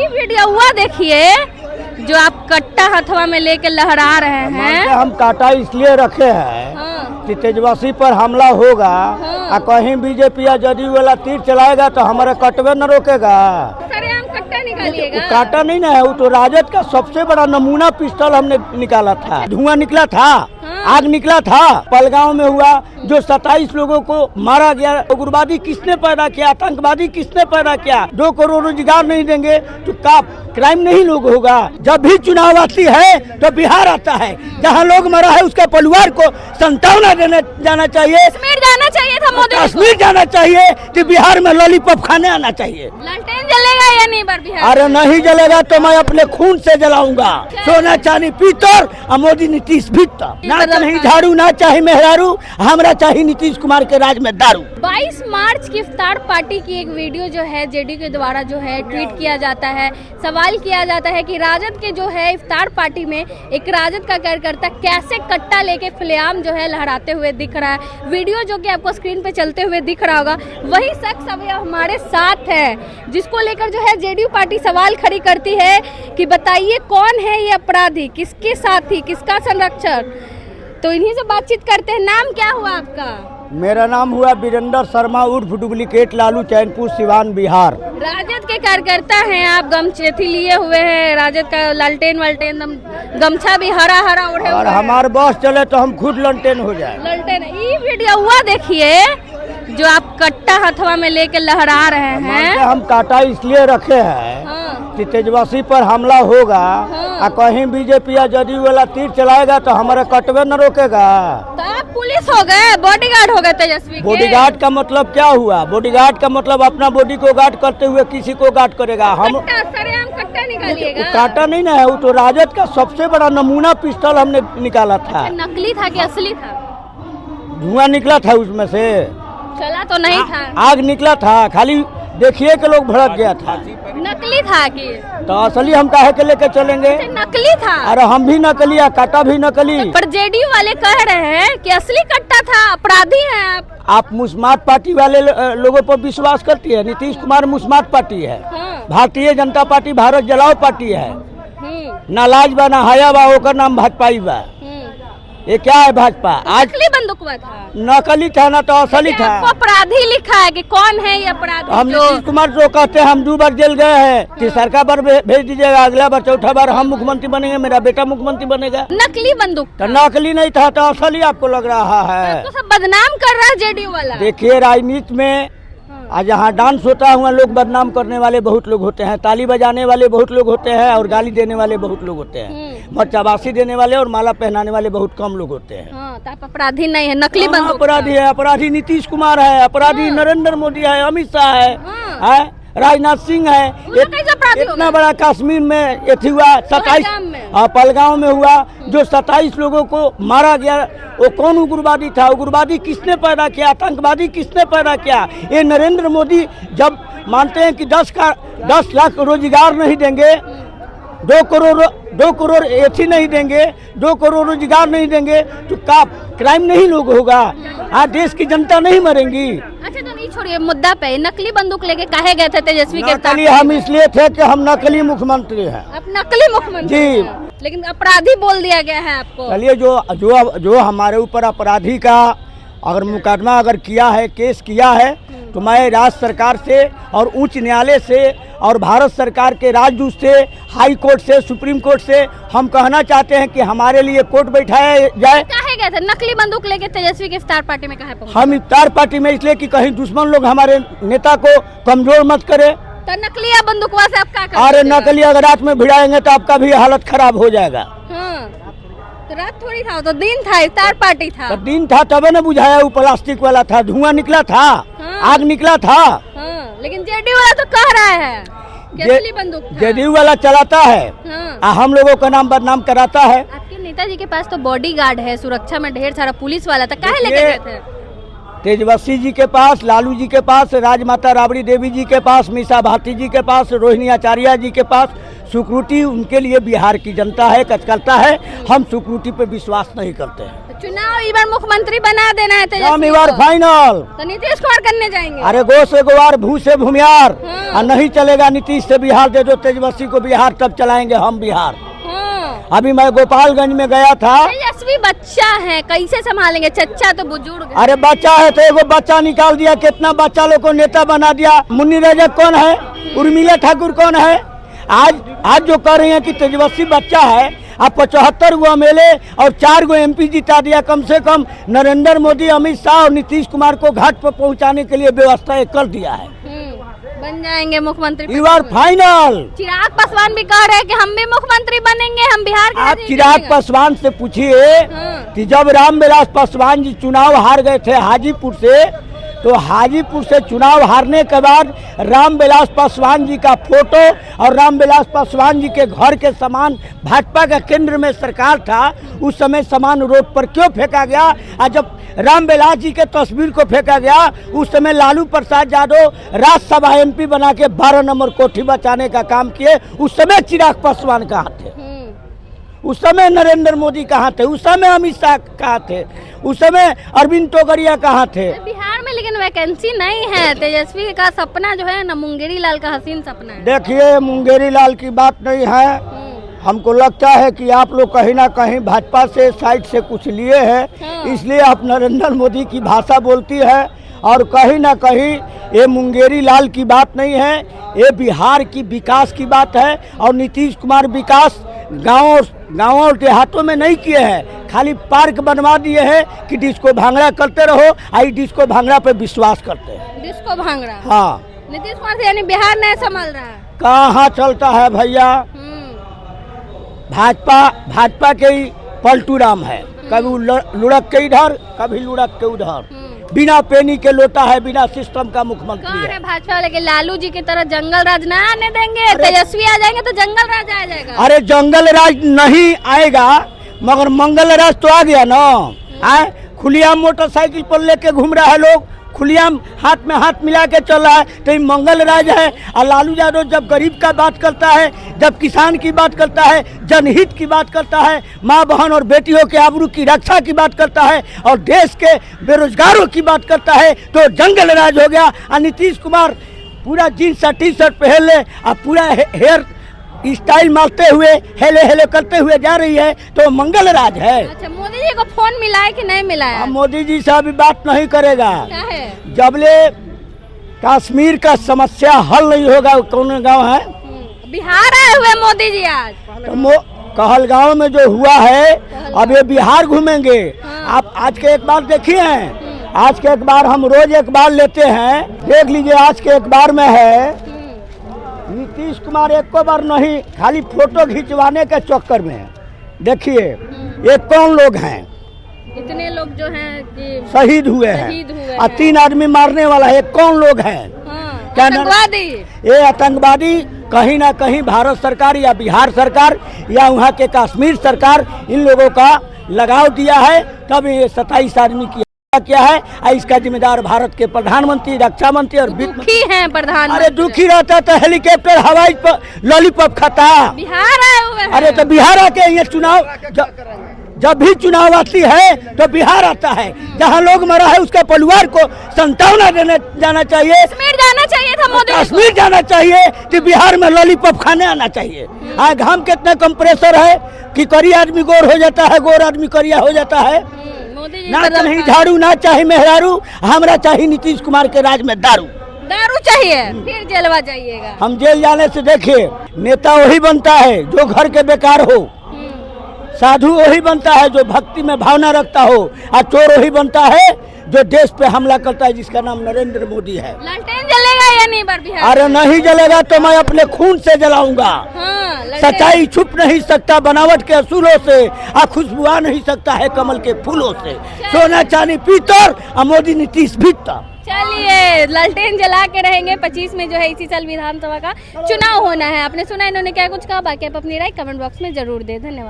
ये वीडियो हुआ देखिए जो आप कट्टा हथवा में लेके लहरा रहे हैं। हम काटा इसलिए रखे हैं हाँ। कि तेजस्वी पर हमला होगा और कहीं बीजेपी या जदयू वाला तीर चलाएगा तो हमारे कटवे न रोकेगा। सरेआम कट्टा निकालिएगा। काटा नहीं ना है, वो तो राजद का सबसे बड़ा नमूना पिस्टल हमने निकाला था। धुआं निकला था, आग निकला था। पहलगांव में हुआ जो 27 लोगों को मारा गया। उग्रवादी किसने पैदा किया, आतंकवादी किसने पैदा किया? 2 करोड़ रोजगार नहीं देंगे तो का क्राइम नहीं लोग होगा। जब भी चुनाव आती है तो बिहार आता है, जहाँ लोग मरा है उसका परिवार को संतावना देने जाना चाहिए। कश्मीर जाना चाहिए था मोदी को। कश्मीर जाना चाहिए कि बिहार में लॉलीपॉप खाने आना चाहिए। लालटेन जलेगा या नहीं बार बिहार? अरे नहीं जलेगा तो मैं अपने खून से जलाऊंगा। सोना चांदी पीतल और मोदी नीतीश भीतर। ना चाहे झाड़ू, ना चाहे मेहरारू, हमरा चाहे नीतीश कुमार के राज में दारू। 22 मार्च की इफ्तार पार्टी की एक वीडियो जो है जेडीयू के द्वारा जो है ट्वीट किया जाता है। सवाल किया जाता है कि राजद के जो है इफ्तार पार्टी में एक राजद का कार्यकर्ता कैसे कट्टा लेके खुलेआम जो है लहराते हुए दिख रहा है। वीडियो जो कि आपको स्क्रीन पे चलते हुए दिख रहा होगा, वही शख्स अभी हमारे साथ है, जिसको लेकर जो है जेडीयू पार्टी सवाल खड़ी करती है कि बताइए कौन है ये अपराधी, किसके साथी, किसका संरक्षक। तो इन्हीं से बातचीत करते हैं। नाम क्या हुआ आपका? मेरा नाम हुआ वीरेंद्र शर्मा उर्फ डुप्लीकेट लालू, चैनपुर, सिवान, बिहार। राजद के कार्यकर्ता हैं आप, गमछेथी लिए हुए हैं, राजद का लालटेन वालटेन गमछा भी हरा हरा ओढ़े और हुए हैं। हमारे बॉस चले तो हम खुद लंटेन हो जाए। लालटेन। ये वीडियो हुआ देखिए जो आप कट्टा हथवा में लेके लहरा रहे हैं। हम काटा इसलिए रखे हैं हाँ। कि तेजस्वी पर हमला होगा और कहीं बीजेपी या जदयू वाला तीर चलाएगा तो हमारे कटवे न रोकेगा। तो आप पुलिस हो गए, बॉडीगार्ड हो गए तेजस्वी के। बॉडीगार्ड का मतलब क्या हुआ? बॉडीगार्ड का मतलब अपना बॉडी को गार्ड करते हुए किसी को गार्ड करेगा। हम सरेआम कट्टा निकालिएगा। काटा नहीं ना है, वो तो राजद का सबसे बड़ा नमूना पिस्टल हमने निकाला था। नकली था कि असली था? धुआं निकला था उसमें से, चला तो नहीं था। आग निकला था, खाली देखिए के लोग भड़क गया था। नकली था कि? तो असली हम काहे के लेके चलेंगे? नकली था। अरे हम भी नकली, काटा भी नकली। पर जेडीयू वाले कह रहे हैं कि असली कट्टा था, अपराधी हैं आप। मुस्मात पार्टी वाले लोगों पर विश्वास करती है? नीतीश कुमार मुस्मात पार्टी है। हाँ। भारतीय जनता पार्टी भारत जलाओ पार्टी है। ना लाज बा ना हया बा, ओकर नाम भाजपाई बा। ये क्या है भाजपा? आज नकली बंदूकवा था, नकली था ना तो असली था। आपको अपराधी लिखा है कि कौन है ये अपराधी? हम नीतीश कुमार जो कहते हैं हम 2 बार जेल गए हैं, तीसरा बार भेज दीजिएगा, अगला बार चौथा बार हम मुख्यमंत्री बनेंगे, मेरा बेटा मुख्यमंत्री बनेगा। नकली बंदूक तो नकली नहीं था तो असली आपको लग रहा है। आपको सब बदनाम कर रहा है जेडीयू वाला। देखिए राजनीति में आज जहाँ डांस होता है वहाँ लोग बदनाम करने वाले बहुत लोग होते हैं, ताली बजाने वाले बहुत लोग होते हैं और गाली देने वाले बहुत लोग होते हैं। मचाबासी देने वाले और माला पहनाने वाले बहुत कम लोग होते हैं। हाँ, तो आप अपराधी नहीं है, नकली बंदूक। अपराधी है, अपराधी नीतीश कुमार है, अपराधी नरेंद्र मोदी है, अमित शाह है, राजनाथ सिंह है। इतना बड़ा कश्मीर में ये हुआ 27 पहलगांव में हुआ जो 27 लोगों को मारा गया। वो कौन उग्रवादी था? उग्रवादी किसने पैदा किया, आतंकवादी किसने पैदा किया? ये नरेंद्र मोदी जब मानते हैं कि 10 लाख रोजगार नहीं देंगे, 2 करोड़ एथी नहीं देंगे, 2 करोड़ रोजगार नहीं देंगे तो का क्राइम नहीं लोग होगा? आज देश की जनता नहीं मरेंगी। अच्छा तो नहीं छोड़िए मुद्दा पे, नकली बंदूक लेके काहे गए थे तेजस्वी के साथ? हम इसलिए थे कि हम नकली मुख्यमंत्री हैं। आप नकली मुख्यमंत्री जी, लेकिन अपराधी बोल दिया गया है आपको। चलिए जो हमारे ऊपर अपराधी का अगर मुकदमा अगर किया है, केस किया है, तो मैं राज्य सरकार से और उच्च न्यायालय से और भारत सरकार के राजदूत से, हाई कोर्ट से, सुप्रीम कोर्ट से हम कहना चाहते हैं कि हमारे लिए कोर्ट बैठाया जाए। काहे गए थे नकली बंदूक लेके तेजस्वी की इफ्तार पार्टी में? काहे पहुंचे? हम इफ्तार पार्टी में इसलिए कि कहीं दुश्मन लोग हमारे नेता को कमजोर मत करे। तो नकली या बंदूकवा से आप क्या करेंगे? अरे नकली अगर रात में भिड़ाएंगे तो आपका भी हालत खराब हो जाएगा। तो रात थोड़ी था, तो दिन था, इफ्तार पार्टी था। तो दिन था तबे न बुझाया, वो प्लास्टिक वाला था, धुआं निकला था, आग निकला था। लेकिन जेडीयू वाला तो कह रहा है कि असली बंदूक था। जेडीयू वाला चलाता है, हम लोगों का नाम बदनाम कराता है। आपके नेताजी के पास तो बॉडीगार्ड है, सुरक्षा में ढेर सारा पुलिस वाला था, काहे लेके गए थे? तेजस्वी जी के पास, लालू जी के पास, राजमाता राबड़ी देवी जी के पास, मीसा भारती जी के पास, रोहिणी आचार्य जी के पास सिक्योरिटी उनके लिए बिहार की जनता है, करता है। हम सिक्योरिटी पे विश्वास नहीं करते हैं। चुनाव इस बार मुख्यमंत्री बना देना है हम इस बार फाइनल। तो नीतीश कुमार करने जाएंगे। अरे गो से गोवार भू से भूमियार। हाँ। और नहीं चलेगा नीतीश से बिहार दे दो तेजस्वी को बिहार, तब चलाएंगे हम बिहार। हाँ। अभी मैं गोपालगंज में गया था। तेजस्वी बच्चा है, कैसे संभालेंगे? चच्चा तो बुजुर्ग है। अरे बच्चा है तो एगो बच्चा निकाल दिया, कितना बच्चा लोग को नेता बना दिया। मुन्नी रजक कौन है? उर्मिला ठाकुर कौन है? आज जो कह रहे हैं कि तेजस्वी बच्चा है, अब 75 गो एमएलए और 4 गो एमपी जिता दिया। कम से कम नरेंद्र मोदी, अमित शाह और नीतीश कुमार को घाट पर पहुंचाने के लिए व्यवस्था कर दिया है। बन जाएंगे मुख्यमंत्री। You are final. Chirag Paswan भी कह रहे हैं कि हम भी मुख्यमंत्री बनेंगे, हम बिहार के। आप चिराग पासवान से पूछिए कि जब रामविलास पासवान जी चुनाव हार गए थे हाजीपुर से, तो हाजीपुर से चुनाव हारने के बाद रामविलास पासवान जी का फोटो और रामविलास पासवान जी के घर के सामान, भाजपा का केंद्र में सरकार था, उस समय सामान रोड पर क्यों फेंका गया? और जब रामविलास जी के तस्वीर को फेंका गया, उस समय लालू प्रसाद यादव राज्यसभा एमपी बना के 12 नंबर कोठी बचाने का काम किए। उस समय चिराग पासवान कहाँ थे? उस समय नरेंद्र मोदी कहाँ थे? उस समय अमित शाह कहाँ थे? उस समय अरविंद टोगरिया कहाँ थे? बिहार में लेकिन वैकेंसी नहीं है। तेजस्वी का सपना जो है ना, मुंगेरी लाल का हसीन सपना है। देखिए, मुंगेरी लाल की बात नहीं है। हमको लगता है कि आप लोग कहीं ना कहीं भाजपा से साइड से कुछ लिए हैं, इसलिए आप नरेंद्र मोदी की भाषा बोलती है। और कहीं ना कहीं ये मुंगेरी लाल की बात नहीं है, ये बिहार की विकास की बात है। और नीतीश कुमार विकास गाँव और देहातों में नहीं किए हैं, खाली पार्क बनवा दिए हैं कि डिस्को भांगड़ा करते रहो। आई डिस्को भांगड़ा पे विश्वास करते हैं। डिस्को भांगड़ा, हाँ। नीतीश कुमार से यानी बिहार नहीं संभाल रहा है। कहाँ चलता है भैया? भाजपा के ही पलटू राम है, कभी लुढ़क के इधर, कभी लुढ़क के उधर। बिना पेनी के लोटा है, बिना सिस्टम का मुख्यमंत्री है। भाजपा वाले के लालू जी की तरह जंगल राज ना आने देंगे। तेजस्वी आ जाएंगे तो जंगल राज आ जाएगा। अरे जंगल राज नहीं आएगा, मगर मंगल राज तो आ गया ना। खुलियाम मोटरसाइकिल पर लेके घूम रहा है लोग, खुलियाम हाथ में हाथ मिला के चल रहा है, तो ये मंगल राज है। और लालू यादव जब गरीब का बात करता है, जब किसान की बात करता है, जनहित की बात करता है, माँ बहन और बेटियों के आबरू की रक्षा की बात करता है, और देश के बेरोजगारों की बात करता है, तो जंगल राज हो गया। और नीतीश कुमार पूरा जीन्स और टी शर्ट पहन ले और पूरा हेयर स्टाइल मारते हुए हेले हेले करते हुए जा रही है, तो मंगल राज है। अच्छा, मोदी जी को फोन मिला है कि नहीं मिला है? मोदी जी से अभी बात नहीं करेगा। क्या है? जबले कश्मीर का समस्या हल नहीं होगा। कौन गांव है? बिहार आए हुए मोदी जी आज। तो कहलगांव में जो हुआ है, अब ये बिहार घूमेंगे। आप आज के एक बार देखिए हैं, आज के अखबार हम रोज एक बार लेते हैं, देख लीजिए आज के अखबार में है नीतीश कुमार एक को बार नहीं, खाली फोटो खिंचवाने के चक्कर में। देखिए ये कौन लोग हैं? इतने लोग जो हैं कि शहीद हुए हैं, और 3 आदमी मारने वाला है। कौन लोग हैं? क्या आतंकवादी? ये आतंकवादी कहीं ना कहीं भारत सरकार या बिहार सरकार या वहाँ के कश्मीर सरकार इन लोगों का लगाव दिया है, तब ये 27 आदमी की क्या है। इसका जिम्मेदार भारत के प्रधानमंत्री, रक्षा मंत्री और दुखी हैं प्रधानमंत्री। अरे दुखी रहता तो हेलीकॉप्टर हवाई पर लॉलीपॉप खाता। बिहार आए हुए हैं। अरे तो बिहार आके ये चुनाव, जब भी चुनाव आती है तो बिहार आता है। जहाँ लोग मरा है उसके परिवार को संतावना देने जाना चाहिए। कश्मीर जाना चाहिए था मोदी। कश्मीर जाना चाहिए कि बिहार में लॉलीपॉप खाने आना चाहिए। घाम कितना कंप्रेसर है कि करिया आदमी गोर हो जाता है, गोर आदमी करिया हो जाता है। ना चाहिए झाड़ू, ना चाहिए मेहरारू, हमरा चाहिए नीतीश कुमार के राज में दारू चाहिए। फिर जेलवा जाइएगा। हम जेल जाने से देखिए, नेता वही बनता है जो घर के बेकार हो, साधु वही बनता है जो भक्ति में भावना रखता हो, और चोर वही बनता है जो देश पे हमला करता है, जिसका नाम नरेंद्र मोदी है। लालटेन जलेगा या नहीं बार बिहार? अरे नहीं जलेगा तो मैं अपने खून से जलाऊंगा। सच्चाई छुप नहीं सकता बनावट के असूलों से, और खुशबू आ नहीं सकता है कमल के फूलों से। सोना चांदी पीतर और मोदी नीतीश भीतर। चलिए, लालटेन जला के रहेंगे। 25 में जो है इसी साल विधानसभा का चुनाव होना है। आपने सुना इन्होंने क्या कुछ कहा? बाकी आप अपनी राय कमेंट बॉक्स में जरूर दें। धन्यवाद।